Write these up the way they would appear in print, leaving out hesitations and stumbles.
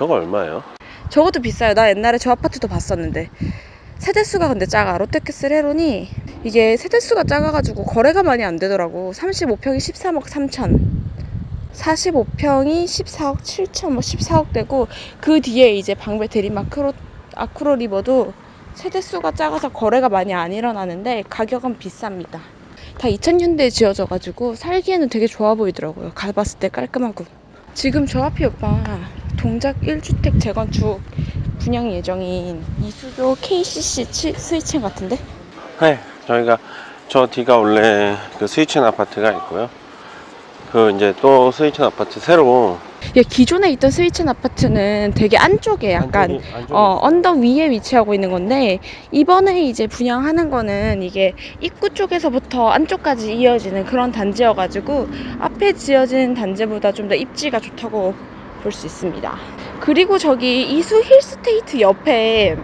저거 얼마예요? 저것도 비싸요. 나 옛날에 저 아파트도 봤었는데 세대수가 근데 작아. 롯데캐슬 헤론이 이게 세대수가 작아가지고 거래가 많이 안 되더라고. 35평이 13억 3천, 45평이 14억 7천, 뭐 14억 되고, 그 뒤에 이제 방배 대리마크로 아크로 리버도 세대수가 작아서 거래가 많이 안 일어나는데 가격은 비쌉니다. 다 2000년대에 지어져가지고 살기에는 되게 좋아 보이더라고요. 가봤을 때 깔끔하고. 지금 저 앞이 오빠 동작 1주택 재건축 분양 예정인 이수교 KCC 스위첸 같은데? 네, 저희가 저 뒤가 원래 그 스위첸 아파트가 있고요. 그 이제 또 스위첸 아파트 새로. 예, 기존에 있던 스위첸 아파트는 되게 안쪽에 약간 언덕 위에 위치하고 있는 건데, 이번에 이제 분양하는 거는 이게 입구 쪽에서부터 안쪽까지 이어지는 그런 단지여가지고 앞에 지어진 단지보다 좀 더 입지가 좋다고 볼 수 있습니다. 그리고 저기 이수 힐스테이트 옆에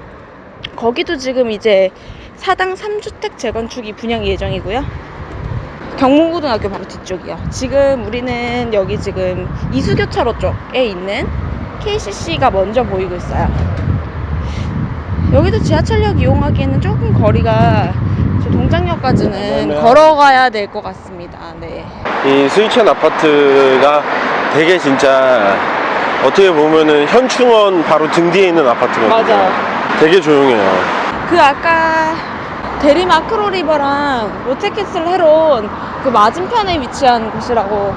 거기도 지금 이제 4당 3주택 재건축이 분양 예정이고요. 경문고등학교 바로 뒤쪽이요. 지금 우리는 여기 지금 이수교차로 쪽에 있는 KCC가 먼저 보이고 있어요. 여기도 지하철역 이용하기에는 조금 거리가 저 동작역까지는 걸어가야 될 것 같습니다. 네. 이 스위첸 아파트가 되게 진짜 어떻게 보면은 현충원 바로 등 뒤에 있는 아파트거든요. 맞아요. 되게 조용해요. 그 아까 대리마크로 리버랑 롯데캐슬 헤론 그 맞은편에 위치한 곳이라고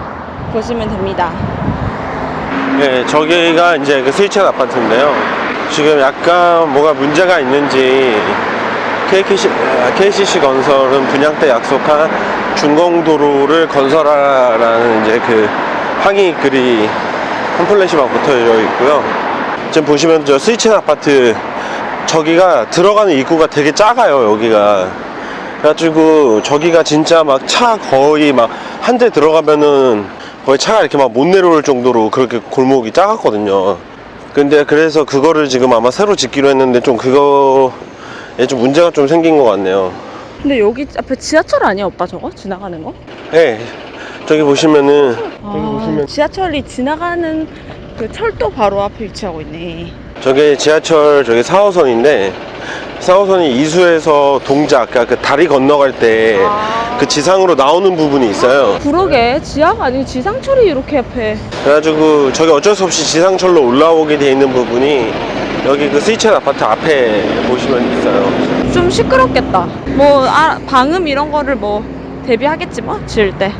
보시면 됩니다. 네, 저기가 이제 그 스위첸 아파트인데요. 지금 약간 뭐가 문제가 있는지 KCC 건설은 분양 때 약속한 준공도로를 건설하라는 이제 그 항의 글이 팜플렛이 막 붙어져 있고요. 지금 보시면 저 스위첸 아파트 저기가 들어가는 입구가 되게 작아요. 여기가 그래가지고 저기가 진짜 막 차 거의 막 한 대 들어가면은 거의 차가 이렇게 막 못 내려올 정도로 그렇게 골목이 작았거든요. 근데 그래서 그거를 지금 아마 새로 짓기로 했는데 좀 그거에 좀 문제가 좀 생긴 것 같네요. 근데 여기 앞에 지하철 아니야 오빠 저거? 지나가는 거? 네, 저기 보시면은 지하철이 지나가는 그 철도 바로 앞에 위치하고 있네. 저게 지하철 저게 4호선인데 4호선이 이수에서 동작, 그러니까 그 다리 건너갈 때 그 지상으로 나오는 부분이 있어요. 그러게, 지하가 아니고 지상철이 이렇게 앞에. 그래가지고 저게 어쩔 수 없이 지상철로 올라오게 돼 있는 부분이 여기 그 스위첸 아파트 앞에 보시면 있어요. 좀 시끄럽겠다. 뭐 방음 이런 거를 뭐 대비하겠지 뭐 지을 때.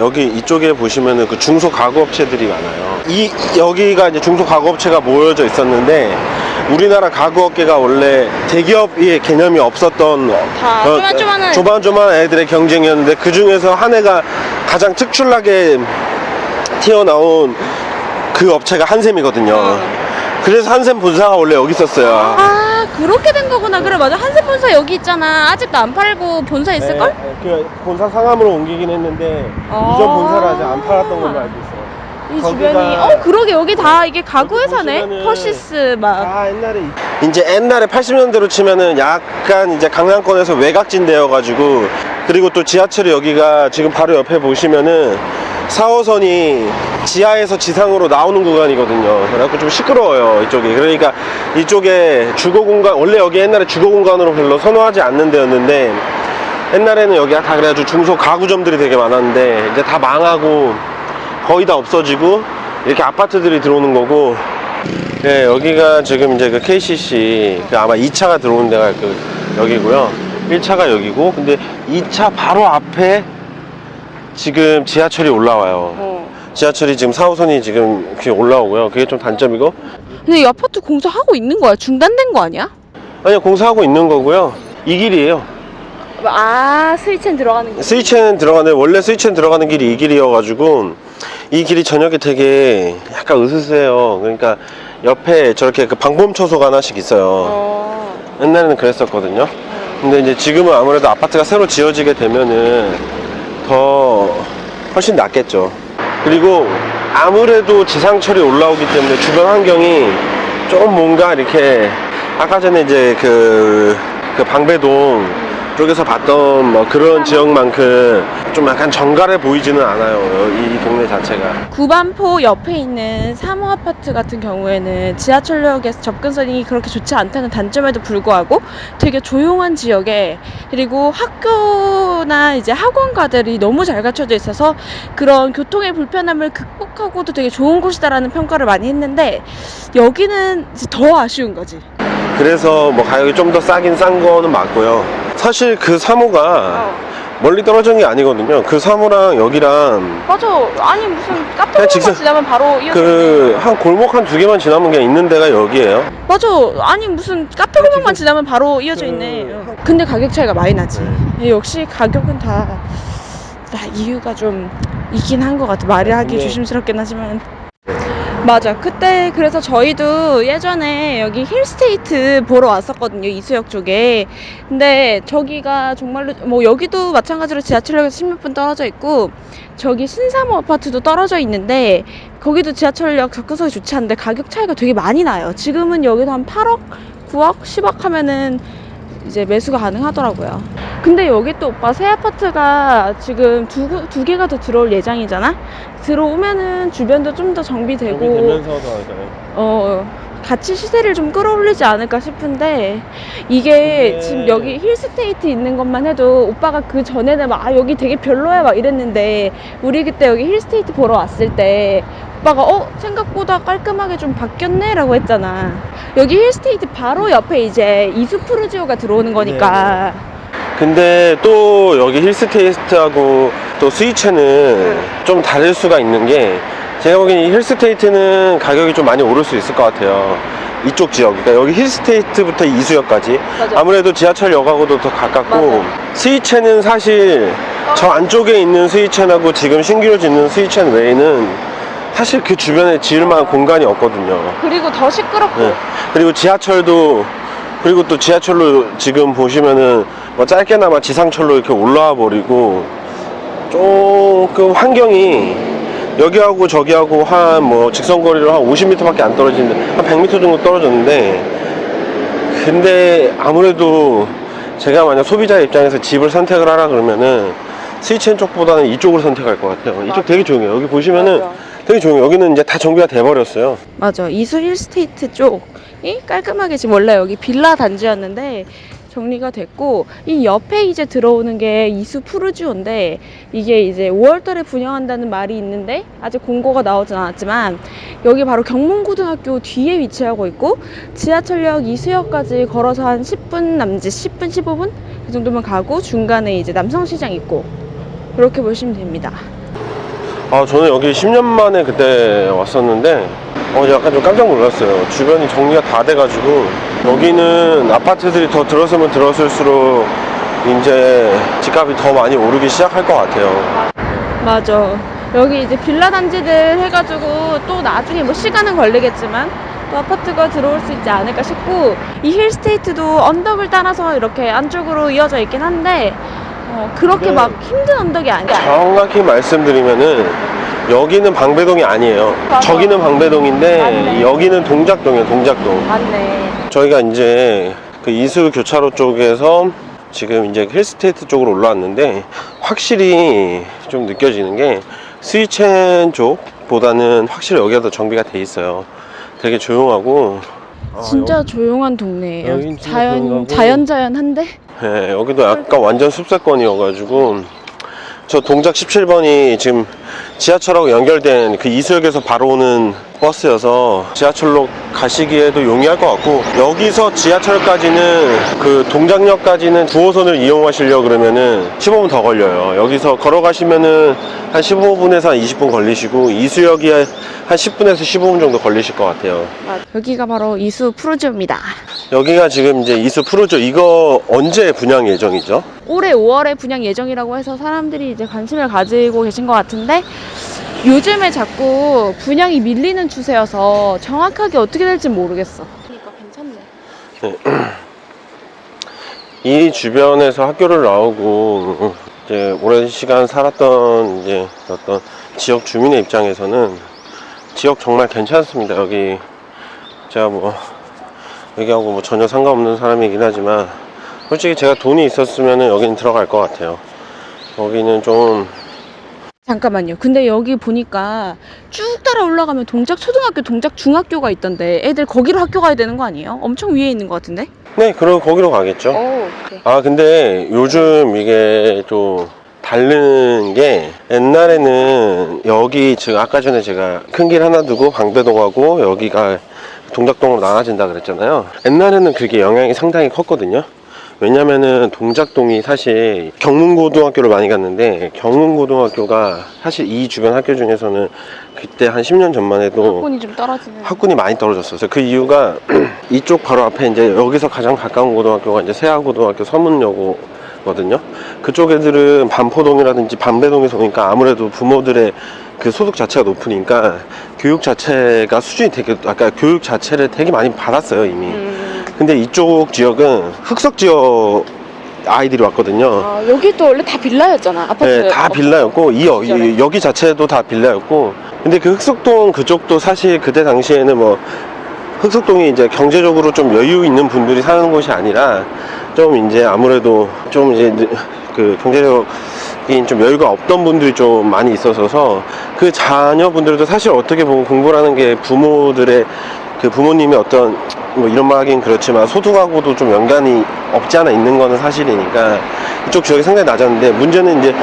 여기 이쪽에 보시면은 그 중소 가구 업체들이 많아요. 여기가 이제 중소 가구 업체가 모여져 있었는데, 우리나라 가구 업계가 원래 대기업의 개념이 없었던 다 조만조만한 애들의 경쟁이었는데, 그 중에서 한 해가 가장 특출나게 튀어나온 그 업체가 한샘이거든요. 그래서 한샘 본사가 원래 여기 있었어요. 그렇게 된 거구나. 그래, 맞아. 한샘 본사 여기 있잖아. 아직도 안 팔고 본사 있을걸? 네, 그 본사 상암으로 옮기긴 했는데 이전 본사를 아직 안 팔았던 걸로 알고 있어요. 이 주변이 그러게 여기 다 이게 가구 회사네. 퍼시스 막. 옛날에 80년대로 치면은 약간 이제 강남권에서 외곽진 되어가지고, 그리고 또 지하철이 여기가 지금 바로 옆에 보시면은 4호선이 지하에서 지상으로 나오는 구간이거든요. 그래갖고 좀 시끄러워요 이쪽이. 그러니까 이쪽에 주거공간, 원래 여기 옛날에 주거공간으로 별로 선호하지 않는 데였는데, 옛날에는 여기가 다 그래가지고 중소 가구점들이 되게 많았는데 이제 다 망하고 거의 다 없어지고 이렇게 아파트들이 들어오는 거고. 네, 여기가 지금 이제 그 KCC 그 아마 2차가 들어오는 데가 그 여기고요. 1차가 여기고, 근데 2차 바로 앞에 지금 지하철이 올라와요. 지하철이 지금 4호선이 지금 이렇게 올라오고요. 그게 좀 단점이고. 근데 이 아파트 공사하고 있는 거야? 중단된 거 아니야? 아니요, 공사하고 있는 거고요. 이 길이에요. 스위첸 들어가는 길. 원래 스위첸 들어가는 길이 이 길이어가지고, 이 길이 저녁에 되게 약간 으스스해요. 그러니까 옆에 저렇게 그 방범초소가 하나씩 있어요. 옛날에는 그랬었거든요. 근데 이제 지금은 아무래도 아파트가 새로 지어지게 되면은 훨씬 낫겠죠. 그리고 아무래도 지상철이 올라오기 때문에 주변 환경이 좀 뭔가 이렇게, 아까 전에 이제 그 방배동 쪽에서 봤던 뭐 그런 지역만큼 좀 약간 정갈해 보이지는 않아요. 이 동네 자체가. 구반포 옆에 있는 3호 아파트 같은 경우에는 지하철역에서 접근성이 그렇게 좋지 않다는 단점에도 불구하고 되게 조용한 지역에, 그리고 학교나 이제 학원가들이 너무 잘 갖춰져 있어서 그런 교통의 불편함을 극복하고도 되게 좋은 곳이다라는 평가를 많이 했는데, 여기는 이제 더 아쉬운 거지. 그래서 뭐 가격이 좀 더 싸긴 싼 거는 맞고요. 사실 그 3호가 멀리 떨어진 게 아니거든요. 그 3호랑 여기랑 맞아. 아니 무슨 카페 그냥 직선- 지나면 바로 이어져. 그 한 골목 한 두 개만 지나면 그냥 있는 데가 여기예요. 맞아. 아니 무슨 카페 골목만 지나면 바로 이어져 있네. 근데 가격 차이가 많이 나지. 역시 가격은 다 이유가 좀 있긴 한 것 같아. 말을 하기 네. 조심스럽긴 하지만. 맞아. 그때 그래서 저희도 예전에 여기 힐스테이트 보러 왔었거든요. 이수역 쪽에. 근데 저기가 정말로 뭐 여기도 마찬가지로 지하철역에서 10몇 분 떨어져 있고, 저기 신사모 아파트도 떨어져 있는데 거기도 지하철역 접근성이 좋지 않은데 가격 차이가 되게 많이 나요. 지금은 여기도 한 8억, 9억, 10억 하면은 이제 매수가 가능하더라고요. 근데 여기 또 오빠 새 아파트가 지금 두 개가 더 들어올 예정이잖아? 들어오면은 주변도 좀 더 정비되고 같이 시세를 좀 끌어올리지 않을까 싶은데, 이게 근데- 지금 여기 힐스테이트 있는 것만 해도 오빠가 그 전에는 막 여기 되게 별로야 막 이랬는데, 우리 그때 여기 힐스테이트 보러 왔을 때 오빠가 생각보다 깔끔하게 좀 바뀌었네 라고 했잖아. 여기 힐스테이트 바로 옆에 이제 이수푸르지오가 들어오는 거니까. 근데 또 여기 힐스테이트하고 또 스위체는 좀 다를 수가 있는 게, 제가 보기엔 이 힐스테이트는 가격이 좀 많이 오를 수 있을 것 같아요. 이쪽 지역, 그러니까 여기 힐스테이트부터 이수역까지 맞아. 아무래도 지하철역하고도 더 가깝고, 맞아. 스위체는 사실 저 안쪽에 있는 스위체하고 지금 신규로 짓는 스위체 외에는 사실 그 주변에 지을 만한 공간이 없거든요. 그리고 더 시끄럽고. 네. 그리고 지하철도, 그리고 또 지하철로 지금 보시면은 뭐 짧게나마 지상철로 이렇게 올라와 버리고, 조금 환경이 여기하고 저기하고 한 뭐 직선거리로 한 50m밖에 안 떨어지는데 한 100m 정도 떨어졌는데, 근데 아무래도 제가 만약 소비자 입장에서 집을 선택을 하라 그러면은 스위첸 쪽보다는 이쪽을 선택할 것 같아요. 이쪽 되게 조용해요. 여기 보시면은 맞아. 되게 조용해요. 여기는 이제 다 정비가 돼 버렸어요. 맞아. 이수 힐스테이트 쪽이 깔끔하게, 지금 원래 여기 빌라 단지였는데 정리가 됐고, 이 옆에 이제 들어오는 게 이수 푸르지오인데, 이게 이제 5월달에 분양한다는 말이 있는데 아직 공고가 나오진 않았지만, 여기 바로 경문고등학교 뒤에 위치하고 있고, 지하철역 이수역까지 걸어서 한 10분 남짓, 10분 15분 그 정도면 가고, 중간에 이제 남성시장 있고, 그렇게 보시면 됩니다. 저는 여기 10년 만에 그때 왔었는데 약간 좀 깜짝 놀랐어요. 주변이 정리가 다 돼가지고, 여기는 아파트들이 더 들어서면 들어설수록 이제 집값이 더 많이 오르기 시작할 것 같아요. 맞아. 여기 이제 빌라 단지들 해가지고 또 나중에 뭐 시간은 걸리겠지만 또 아파트가 들어올 수 있지 않을까 싶고, 이 힐스테이트도 언덕을 따라서 이렇게 안쪽으로 이어져 있긴 한데 그렇게 네. 막 힘든 언덕이 아니야. 정확히 말씀드리면은 여기는 방배동이 아니에요. 맞아. 저기는 방배동인데 맞네. 여기는 동작동이에요. 동작동. 맞네. 저희가 이제 그 이수 교차로 쪽에서 지금 이제 힐스테이트 쪽으로 올라왔는데, 확실히 좀 느껴지는 게 스위첸 쪽보다는 확실히 여기가 더 정비가 돼 있어요. 되게 조용하고, 진짜 조용한 동네예요. 여긴 진짜 조용하고. 자연한데? 네, 여기도 약간 완전 숲세권이어가지고, 저 동작 17번이 지금 지하철하고 연결된 그 이수역에서 바로 오는 버스여서 지하철로 가시기에도 용이할 것 같고, 여기서 지하철까지는 그 동작역까지는 9호선을 이용하시려고 그러면은 15분 더 걸려요. 여기서 걸어가시면은 한 15분에서 한 20분 걸리시고, 이수역이 한 10분에서 15분 정도 걸리실 것 같아요. 여기가 바로 이수 푸르지오입니다. 여기가 지금 이제 이수 푸르지오, 이거 언제 분양 예정이죠? 올해 5월에 분양 예정이라고 해서 사람들이 이제 관심을 가지고 계신 것 같은데, 요즘에 자꾸 분양이 밀리는 추세여서 정확하게 어떻게 될지 모르겠어. 그러니까 괜찮네. 이 주변에서 학교를 나오고 이제 오랜 시간 살았던 이제 어떤 지역 주민의 입장에서는 지역 정말 괜찮습니다. 여기 제가 뭐 여기하고 뭐 전혀 상관없는 사람이긴 하지만 솔직히 제가 돈이 있었으면 여기는 들어갈 것 같아요. 여기는 좀 잠깐만요. 근데 여기 보니까 쭉 따라 올라가면 동작 초등학교, 동작 중학교가 있던데 애들 거기로 학교 가야 되는 거 아니에요? 엄청 위에 있는 것 같은데? 네, 그럼 거기로 가겠죠. 오, 그래. 아, 근데 요즘 이게 좀 다른 게 옛날에는 여기 지금 아까 전에 제가 큰 길 하나 두고 방배동하고 여기가 동작동으로 나눠진다 그랬잖아요. 옛날에는 그게 영향이 상당히 컸거든요. 왜냐면은 동작동이 사실 경문고등학교를 많이 갔는데 경문고등학교가 사실 이 주변 학교 중에서는 그때 한 10년 전만 해도 학군이 좀 떨어지는. 학군이 많이 떨어졌어요. 그 이유가 이쪽 바로 앞에 이제 여기서 가장 가까운 고등학교가 이제 세아고등학교 서문여고거든요. 그쪽 애들은 반포동이라든지 반배동에서 오니까 아무래도 부모들의 그 소득 자체가 높으니까 교육 자체가 수준이 되게 아까 교육 자체를 되게 많이 받았어요 이미. 근데 이쪽 지역은 흑석 지역 아이들이 왔거든요. 아, 여기도 원래 다 빌라였잖아. 아파트. 네, 다 빌라였고 여기 자체도 다 빌라였고. 근데 그 흑석동 그쪽도 사실 그때 당시에는 뭐 흑석동이 이제 경제적으로 좀 여유 있는 분들이 사는 곳이 아니라 좀 이제 아무래도 좀 이제 그 경제적인 좀 여유가 없던 분들이 좀 많이 있어서 그 자녀분들도 사실 어떻게 보면 공부라는 게 부모들의 그 부모님의 어떤 뭐 이런 말 하긴 그렇지만 소득하고도 좀 연관이 없지 않아 있는 거는 사실이니까 이쪽 지역이 상당히 낮았는데 문제는 이제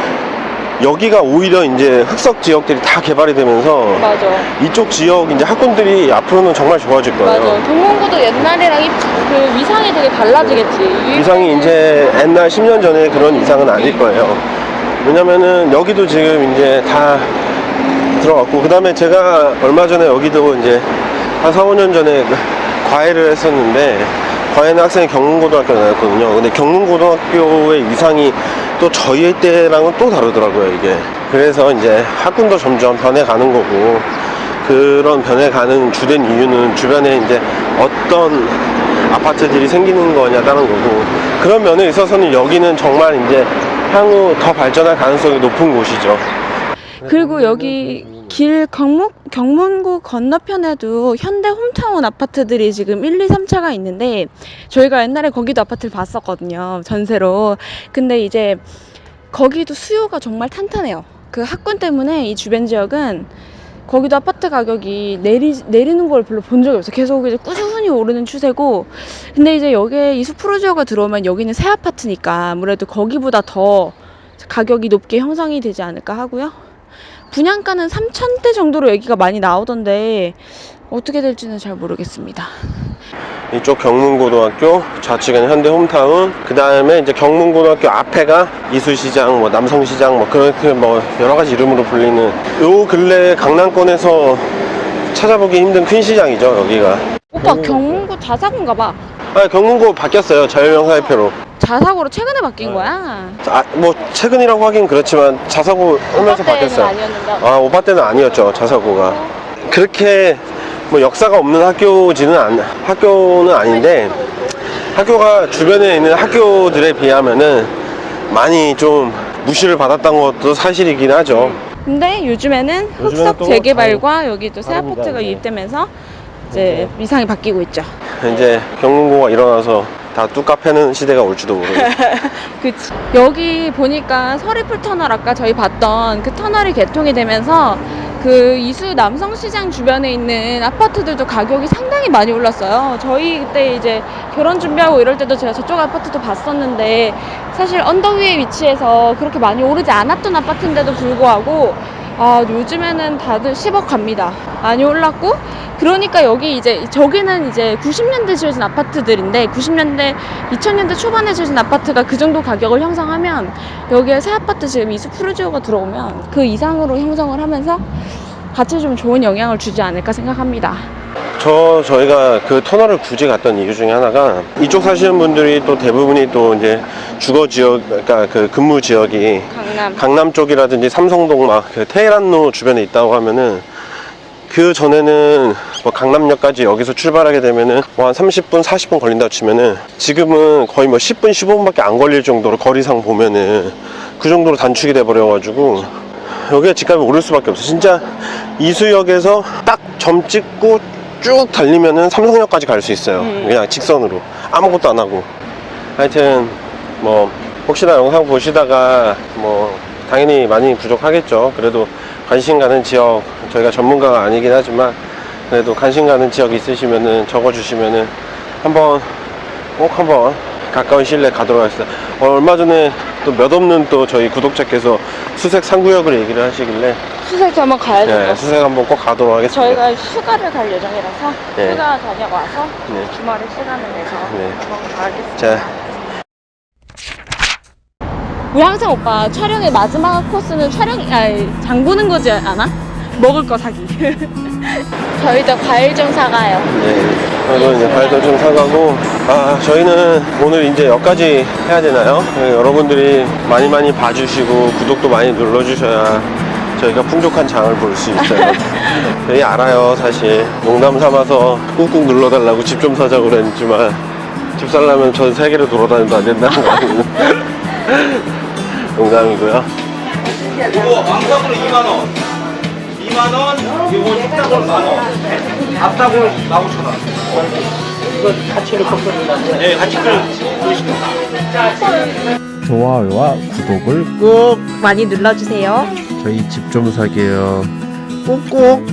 여기가 오히려 이제 흑석 지역들이 다 개발이 되면서 맞아. 이쪽 지역 이제 학군들이 앞으로는 정말 좋아질 거예요. 맞아. 경문고도 옛날이랑 그 위상이 되게 달라지겠지. 이상이 이제 옛날 10년 전에 그런 이상은 아닐 거예요. 왜냐면은 여기도 지금 이제 다 들어갔고 그 다음에 제가 얼마 전에 여기도 이제 한 4, 5년 전에 과외를 했었는데 과외는 학생이 경문고등학교에 나왔거든요. 근데 경문고등학교의 위상이 또 저희 때랑은 또 다르더라고요 이게. 그래서 이제 학군도 점점 변해가는 거고 그런 변해가는 주된 이유는 주변에 이제 어떤 아파트들이 생기는 거냐라는 거고 그런 면에 있어서는 여기는 정말 이제 향후 더 발전할 가능성이 높은 곳이죠. 그리고 여기 길 경문고 건너편에도 현대 홈타운 아파트들이 지금 1, 2, 3차가 있는데 저희가 옛날에 거기도 아파트를 봤었거든요. 전세로. 근데 이제 거기도 수요가 정말 탄탄해요. 그 학군 때문에 이 주변 지역은 거기도 아파트 가격이 내리는 걸 별로 본 적이 없어요. 계속 이제 꾸준히 오르는 추세고. 근데 이제 여기에 이수 프로지오가 들어오면 여기는 새 아파트니까 아무래도 거기보다 더 가격이 높게 형성이 되지 않을까 하고요. 분양가는 3,000대 정도로 여기가 많이 나오던데 어떻게 될지는 잘 모르겠습니다. 이쪽 경문고등학교, 좌측에는 현대 홈타운, 그 다음에 이제 경문고등학교 앞에가 이수시장, 뭐 남성시장, 뭐 그렇게 뭐 여러 가지 이름으로 불리는 요 근래 강남권에서 찾아보기 힘든 큰 시장이죠 여기가. 오빠 경문고 자사고인가 봐. 아 경문고 바뀌었어요 자율명사회표로. 자사고로 최근에 바뀐 거야? 아, 뭐 최근이라고 하긴 그렇지만 자사고 하면서 바뀌었어요. 아니었는데. 아 오빠 때는 아니었죠 자사고가. 그렇게 뭐 역사가 없는 학교는 아닌데 학교가 주변에 있는 학교들에 비하면은 많이 좀 무시를 받았던 것도 사실이긴 하죠. 근데 요즘에는 흑석 또 재개발과 여기 또 새 다릅니다, 아파트가 이제. 유입되면서 이제 위상이 바뀌고 있죠. 이제 경문고가 일어나서 다 뚝 패는 시대가 올지도 모르겠어요. 그치. 여기 보니까 서리풀 터널 아까 저희 봤던 그 터널이 개통이 되면서 그 이수 남성시장 주변에 있는 아파트들도 가격이 상당히 많이 올랐어요. 저희 그때 이제 결혼 준비하고 이럴 때도 제가 저쪽 아파트도 봤었는데 사실 언덕 위에 위치해서 그렇게 많이 오르지 않았던 아파트인데도 불구하고 아 요즘에는 다들 10억 갑니다. 많이 올랐고 그러니까 여기 이제 저기는 이제 90년대 지어진 아파트들인데 90년대 2000년대 초반에 지어진 아파트가 그 정도 가격을 형성하면 여기에 새 아파트 지금 이수 프루지오가 들어오면 그 이상으로 형성을 하면서 같이 좀 좋은 영향을 주지 않을까 생각합니다. 저희가 그 터널을 굳이 갔던 이유 중에 하나가 이쪽 사시는 분들이 또 대부분이 또 이제 주거 지역, 그러니까 그 근무 지역이 강남 쪽이라든지 삼성동 막 그 테헤란로 주변에 있다고 하면은 그 전에는 뭐 강남역까지 여기서 출발하게 되면은 뭐 한 30분, 40분 걸린다 치면은 지금은 거의 뭐 10분, 15분밖에 안 걸릴 정도로 거리상 보면은 그 정도로 단축이 돼 버려가지고 여기가 집값이 오를 수밖에 없어. 진짜 이수역에서 딱 점 찍고 쭉 달리면은 삼성역까지 갈 수 있어요. 그냥 직선으로 아무것도 안 하고. 하여튼 뭐 혹시나 영상 보시다가 뭐 당연히 많이 부족하겠죠. 그래도 관심 가는 지역, 저희가 전문가가 아니긴 하지만 그래도 관심 가는 지역 있으시면은 적어주시면은 한번 꼭 한번 가까운 시일 내에 가도록 하겠습니다. 얼마 전에 또 몇 없는 또 저희 구독자께서 수색 3구역을 얘기를 하시길래 수색 한번 가야 될 것 네, 같아요. 수색 한번 꼭 가도록 하겠습니다. 저희가 휴가를 갈 예정이라서 네. 휴가 다녀와서 네. 주말에 시간을 내서 네. 한번 가겠습니다. 자, 왜 항상 오빠 촬영의 마지막 코스는 장 보는 거지 않아? 먹을 거 사기. 저희도 과일 좀 사가요. 네, 저도 이제 과일도 좀 사가고, 저희는 오늘 이제 여기까지 해야 되나요? 네, 여러분들이 많이 봐주시고, 구독도 많이 눌러주셔야 저희가 풍족한 장을 볼 수 있어요. 저희 알아요, 사실. 농담 삼아서 꾹꾹 눌러달라고 집 좀 사자고 그랬지만, 집 살려면 전 세계를 돌아다녀도 안 된다는 거 아니에요? 농담이고요. 이거 왕석으로 2만원 2만원 이거 식탁으로 만원 밥탁으로 15,000원 이거 같이 이렇게 끓여주세요. 네 같이 끓여주시면 좋아요와 구독을 꾹! 많이 눌러주세요. 저희 집 좀 사게요. 꾹꾹!